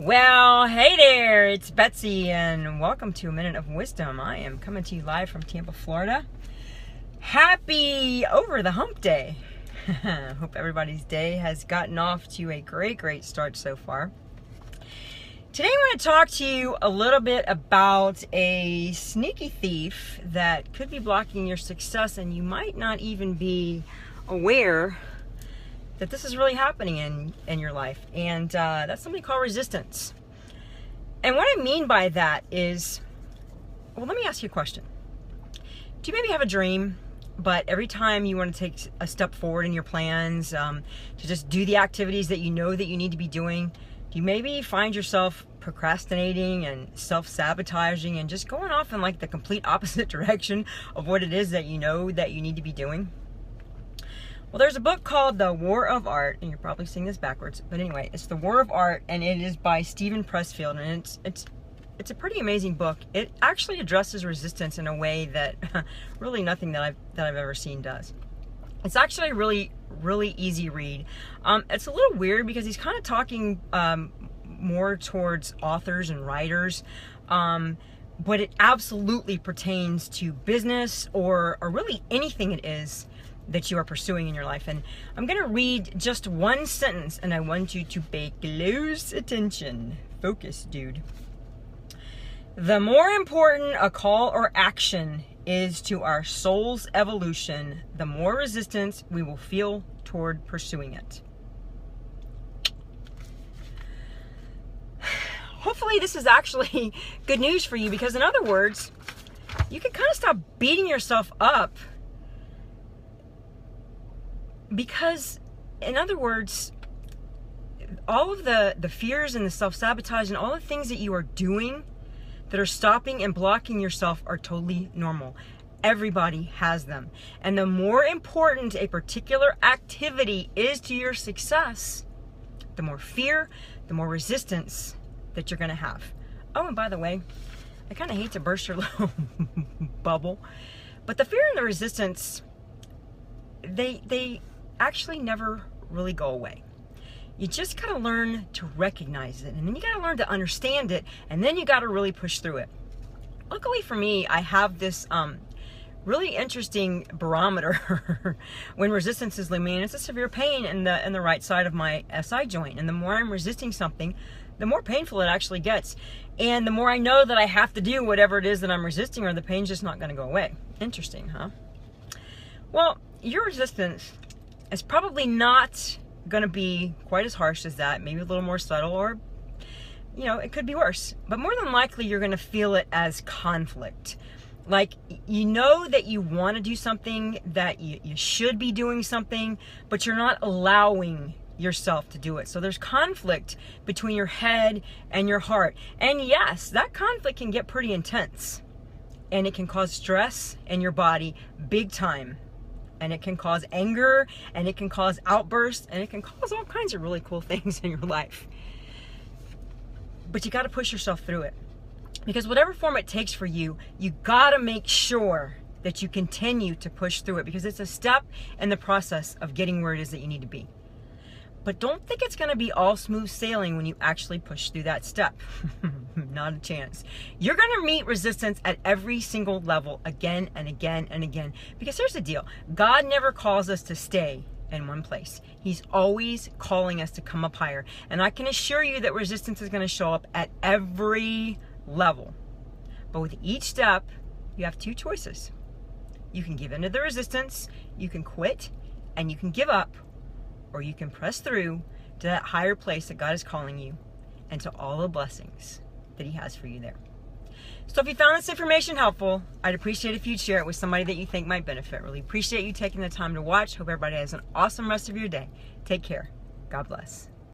Well, hey there, it's Betsy, and welcome to A Minute of Wisdom. I am coming to you live from Tampa, Florida. Happy over the hump day. Hope everybody's day has gotten off to a great start so far. Today I want to talk to you a little bit about a sneaky thief that could be blocking your success, and you might not even be aware that this is really happening in your life. And that's something called resistance. And what I mean by that is, well, let me ask you a question. Do you maybe have a dream, but every time you want to take a step forward in your plans, to just do the activities that you know that you need to be doing, do you maybe find yourself procrastinating and self-sabotaging and just going off in like the complete opposite direction of what it is that you know that you need to be doing? Well, there's a book called The War of Art, and you're probably seeing this backwards, but anyway, it's The War of Art, and it is by Steven Pressfield, and it's a pretty amazing book. It actually addresses resistance in a way that really nothing that I've ever seen does. It's actually a really easy read. It's a little weird because he's kind of talking more towards authors and writers, but it absolutely pertains to business or really anything it is that you are pursuing in your life. And I'm going to read just one sentence, and I want you to pay close attention. Focus, dude. The more important a call or action is to our soul's evolution, the more resistance we will feel toward pursuing it. Hopefully this is actually good news for you, because in other words, you can kind of stop beating yourself up. Because, in other words, all of the fears and the self-sabotage and all the things that you are doing that are stopping and blocking yourself are totally normal. Everybody has them. And the more important a particular activity is to your success, the more fear, the more resistance that you're going to have. Oh, and by the way, I kind of hate to burst your little bubble, but the fear and the resistance, they actually never really go away. You just gotta learn to recognize it, and then you gotta learn to understand it, and then you gotta really push through it. Luckily for me, I have this really interesting barometer when resistance is looming, and it's a severe pain in the right side of my SI joint. And the more I'm resisting something, the more painful it actually gets. And the more I know that I have to do whatever it is that I'm resisting, or the pain's just not gonna go away. Interesting, huh? Well, your resistance is probably not going to be quite as harsh as that, maybe a little more subtle, or, you know, it could be worse. But more than likely, you're going to feel it as conflict. Like, you know that you want to do something, that you should be doing something, but you're not allowing yourself to do it. So there's conflict between your head and your heart. And yes, that conflict can get pretty intense, and it can cause stress in your body big time. And it can cause anger, and it can cause outbursts, and it can cause all kinds of really cool things in your life. But you got to push yourself through it. Because whatever form it takes for you, you got to make sure that you continue to push through it, because it's a step in the process of getting where it is that you need to be. But don't think it's going to be all smooth sailing when you actually push through that step. Not a chance. You're going to meet resistance at every single level again and again and again. Because here's the deal. God never calls us to stay in one place. He's always calling us to come up higher. And I can assure you that resistance is going to show up at every level. But with each step, you have two choices. You can give in to the resistance, you can quit, and you can give up. Or you can press through to that higher place that God is calling you, and to all the blessings that He has for you there. So if you found this information helpful, I'd appreciate if you'd share it with somebody that you think might benefit. Really appreciate you taking the time to watch. Hope everybody has an awesome rest of your day. Take care. God bless.